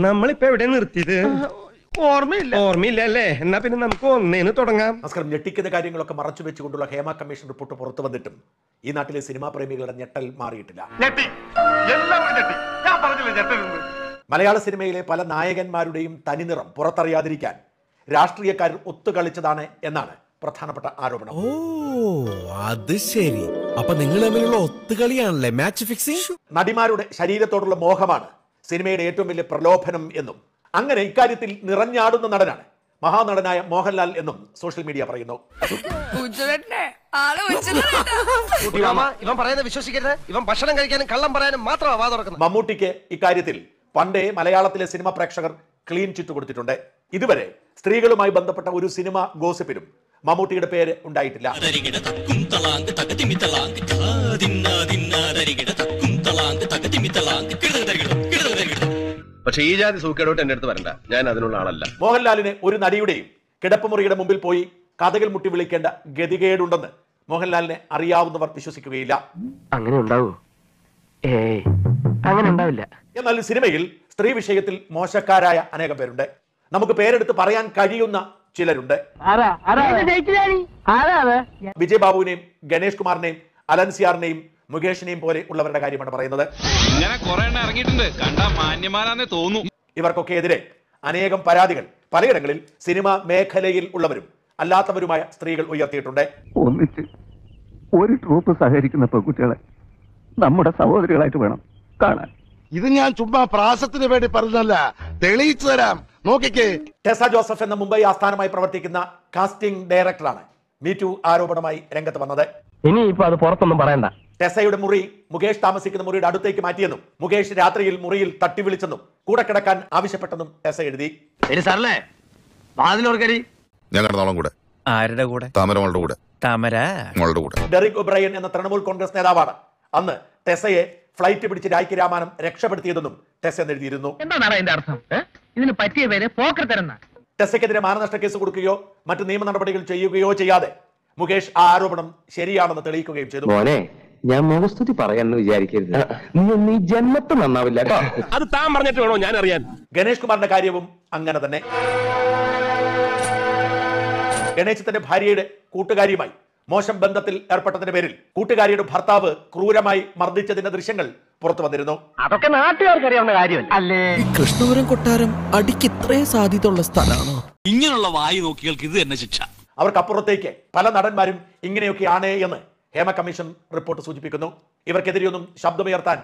നമ്മളിപ്പോ എവിടെ നിർത്തിയത്? ഓർമ്മയില്ല അല്ലേ? എന്നാ പിന്നെ നമുക്ക് ഒന്നേന്ന് തുടങ്ങാം. നമസ്കാരം. ഞെട്ടിക്കുന്ന കാര്യങ്ങളൊക്കെ മറച്ചു വെച്ചുകൊണ്ടുള്ള ഹേമ കമ്മീഷൻ റിപ്പോർട്ട് പുറത്തു വന്നിട്ടും ഈ നാട്ടിലെ സിനിമാ പ്രേമികളുടെ ഞെട്ടൽ മാറിയിട്ടില്ല. മലയാള സിനിമയിലെ പല നായകന്മാരുടെയും തനിനിറം പുറത്തറിയാതിരിക്കാൻ രാഷ്ട്രീയക്കാർ ഒത്തുകളിച്ചതാണ് എന്നാണ് പ്രധാനപ്പെട്ട ആരോപണം. ഓ അത് ശരി. അപ്പൊ നിങ്ങൾ തമ്മിലുള്ള ഒത്തുകളിയാണല്ലേ മാച്ച് ഫിക്സിംഗ്? നടിമാരുടെ ശരീരത്തോടുള്ള മോഹമാണ് സിനിമയുടെ ഏറ്റവും വലിയ പ്രലോഭനം എന്നും അങ്ങനെ ഇക്കാര്യത്തിൽ നിറഞ്ഞാടുന്ന നടനാണ് മഹാനടനായ മോഹൻലാൽ എന്നും സോഷ്യൽ മീഡിയ പറയുന്നു. ഇവൻ പറയുന്നത് വിശ്വസിക്കരുത്. ഇവൻ ഭക്ഷണം കഴിക്കാനും കള്ളം പറയാനും മാത്രമാണ് വാ തുറക്കുന്നത്. മമ്മൂട്ടിക്ക് ഇക്കാര്യത്തിൽ പണ്ടേ മലയാളത്തിലെ സിനിമ പ്രേക്ഷകർ ക്ലീൻ ചിറ്റ് കൊടുത്തിട്ടുണ്ട്. ഇതുവരെ സ്ത്രീകളുമായി ബന്ധപ്പെട്ട ഒരു സിനിമ ഗോസിപ്പിലും മമ്മൂട്ടിയുടെ പേര് ഉണ്ടായിട്ടില്ല. പക്ഷേ ഈ ജാതി സൂക്കേടോട്ട് എന്റെ അടുത്ത് വരണ്ട, ഞാൻ അതിനുള്ള ആളല്ല. മോഹൻലാലിന് ഒരു നടിയുടെയും കിടപ്പുമുറിയുടെ മുമ്പിൽ പോയി കഥകൾ മുട്ടി വിളിക്കേണ്ട ഗതികേടുണ്ടെന്ന് മോഹൻലാലിനെ അറിയാവുന്നവർ വിശ്വസിക്കുകയില്ല. അങ്ങനെ ഉണ്ടാവൂ? അങ്ങനെ ഉണ്ടാവില്ല. എന്നാൽ സിനിമയിൽ സ്ത്രീ വിഷയത്തിൽ മോശക്കാരായ അനേകം പേരുണ്ട്. നമുക്ക് പേരെടുത്ത് പറയാൻ കഴിയുന്ന ചിലരുണ്ട്. വിജയ് ബാബുവിനെയും ഗണേഷ് കുമാറിനെയും അലൻസിയാറിനെയും മുകേഷിനെയും പോലെ ഉള്ളവരുടെ കാര്യമാണ് പറയുന്നത്. ഇവർക്കൊക്കെ എതിരെ അനേകം പരാതികൾ പലയിടങ്ങളിൽ സിനിമാ മേഖലയിൽ ഉള്ളവരും അല്ലാത്തവരുമായ സ്ത്രീകൾ ഉയർത്തിയിട്ടുണ്ട്. ഒന്നിച്ച് ഒരു ട്രൂപ്പ് സഹകരിക്കുന്ന പെൺകുട്ടികളെ നമ്മുടെ സഹോദരികളായിട്ട് വേണം കാണാൻ. ഇത് ഞാൻ ചുമ്മാ പ്രാസത്തിന് വേണ്ടി പറഞ്ഞല്ല, തെളിയിച്ചു തരാം, നോക്കിക്കേ. ടെസ ജോസഫ് എന്ന മുംബൈ ആസ്ഥാനമായി പ്രവർത്തിക്കുന്ന കാസ്റ്റിംഗ് ഡയറക്ടറാണ് മീറ്റു ആരോപണമായി രംഗത്ത് വന്നത്. ഇനി ഇപ്പൊ അത് പുറത്തൊന്നും പറയണ്ട. ടെസയുടെ മുറി മുകേഷ് താമസിക്കുന്ന മുറിയുടെ അടുത്തേക്ക് മാറ്റിയെന്നും മുകേഷ് രാത്രിയിൽ മുറിയിൽ തട്ടി വിളിച്ചെന്നും കൂടെ കിടക്കാൻ ആവശ്യപ്പെട്ടെന്നും ടെസ എഴുതി. ആരുടെ കൂടെ? താമരമോളുടെ കൂടെ. താമരമോളുടെ കൂടെ. ഡെറിക് ഒബ്രയൻ എന്ന തൃണമൂൽ കോൺഗ്രസ് നേതാവാണ് അന്ന് ടെസയെ ഫ്ലൈറ്റ് പിടിച്ച് രാജ്യ രാമാനം രക്ഷപ്പെടുത്തിയതെന്നും ടെസ എഴുതിയിരുന്നു. ടെസയ്ക്കെതിരെ മാനനഷ്ട കേസ് കൊടുക്കുകയോ മറ്റു നിയമ നടപടികൾ ചെയ്യുകയോ ചെയ്യാതെ മുകേഷ് ആ ആരോപണം ശരിയാണെന്ന് തെളിയിക്കുകയും ചെയ്തു. മോനെ, ഞാൻ മുഖസ്തുതി പറയാന്ന് വിചാരിക്കരുത്. നീ ജന്മത്ത് നന്നാവില്ല. അത് താൻ പറഞ്ഞിട്ട് വേണോ ഞാൻ അറിയാൻ? ഗണേഷ് കുമാറിന്റെ കാര്യവും അങ്ങനെ തന്നെ. ഗണേശ് തന്റെ ഭാര്യയുടെ കൂട്ടുകാരിയുമായി മോശം ബന്ധത്തിൽ ഏർപ്പെട്ടതിന്റെ പേരിൽ കൂട്ടുകാരിയുടെ ഭർത്താവ് ക്രൂരമായി മർദ്ദിച്ചതിന്റെ ദൃശ്യങ്ങൾ പുറത്തു വന്നിരുന്നു. അതൊക്കെ നാട്ടുകാർക്ക് അറിയാവുന്ന കാര്യമല്ല അല്ലേ? കൃഷ്ണപുരം കൊട്ടാരം അടിക്ക് ഇത്രയും സാധ്യതയുള്ള സ്ഥലമാണോ? ഇങ്ങനെയുള്ള വായു നോക്കികൾക്ക് ഇത് തന്നെ ശിക്ഷ. അവർക്കപ്പുറത്തേക്ക് പല നടന്മാരും ഇങ്ങനെയൊക്കെയാണ് എന്ന് ഹേമ കമ്മീഷൻ റിപ്പോർട്ട് സൂചിപ്പിക്കുന്നു. ഇവർക്കെതിരെയൊന്നും ശബ്ദമുയർത്താൻ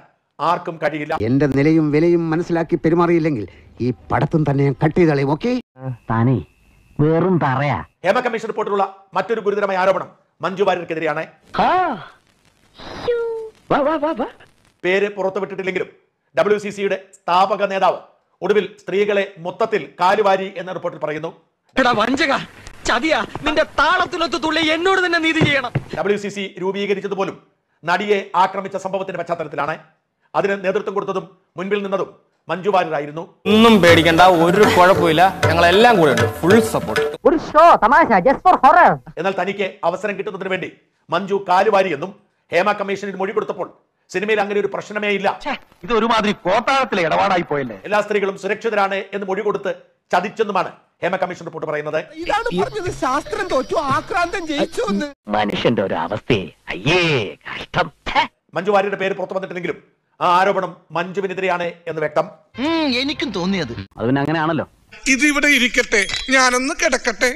ആർക്കും കഴിയില്ല. എന്റെ നിലയും വിലയും മനസ്സിലാക്കി പെരുമാറിയില്ലെങ്കിൽ ഈ പടത്തും തന്നെ കട്ട് ചെയ്തളയും. ഓക്കെ, താനേ വെറും തറയാ. ഹേമ കമ്മീഷൻ റിപ്പോർട്ടിലുള്ള മറ്റൊരു ഗുരുതരമായ ആരോപണം മഞ്ജു വാര്യർക്കെതിരെയാണ്. പേര് പുറത്തുവിട്ടിട്ടില്ലെങ്കിലും WCCയുടെ സ്ഥാപക നേതാവ് ഒടുവിൽ സ്ത്രീകളെ മൊത്തത്തിൽ കാലുവാരി എന്ന റിപ്പോർട്ടിൽ പറയുന്നു. നിന്റെ താളത്തിനൊത്തു തുള്ളി എന്നോട് തന്നെ നീതി ചെയ്യണം. WCC രൂപീകരിച്ചത് പോലും നടിയെ ആക്രമിച്ച സംഭവത്തിന്റെ പശ്ചാത്തലത്തിലാണ്. അതിന് നേതൃത്വം കൊടുത്തതും മുൻപിൽ നിന്നതും മഞ്ജു വാര്യരായിരുന്നു. ഒന്നും പേടിക്കണ്ട, ഒരു കുഴപ്പമില്ല, ഞങ്ങളെല്ലാം കൂടെ ഉണ്ട്, ഫുൾ സപ്പോർട്ട്. ഒരു ഷോ തമാശ, ജസ്റ്റ് ഫോർ ഹൊറർ. എന്നാൽ തനിക്ക് അവസരം കിട്ടുന്നതിന് വേണ്ടി മഞ്ജു കാലുവാരി എന്നും ഹേമ കമ്മീഷനിൽ മൊഴി കൊടുത്തപ്പോൾ സിനിമയിൽ അങ്ങനെ ഒരു പ്രശ്നമേ ഇല്ല. ഇത് ഒരുമാതിരി കോട്ടാളത്തിലെ ഇടപാടായി പോയല്ലേ. എല്ലാ സ്ത്രീകളും സുരക്ഷിതരാണ് എന്ന് മൊഴി കൊടുത്ത് ചതിച്ചെന്നുമാണ് ഹേമ കമ്മീഷൻ റിപ്പോർട്ട് പറയുന്നത്. ശാസ്ത്രം തോറ്റു, ആക്രാന്തം ജയിച്ചു. മനുഷ്യന്റെ ഒരു അവസ്ഥയെ അയ്യേ കഷ്ടം. മഞ്ജു വാര്യരുടെ പേര് പുറത്തു വന്നിട്ടില്ലെങ്കിലും ആ ആരോപണം മഞ്ജുവിനെതിരെയാണ് എന്ന് വ്യക്തം. എനിക്കും തോന്നിയത് അത് പിന്നെ അങ്ങനെയാണല്ലോ. ഇതിവിടെ ഇരിക്കട്ടെ, ഞാനൊന്ന് കിടക്കട്ടെ.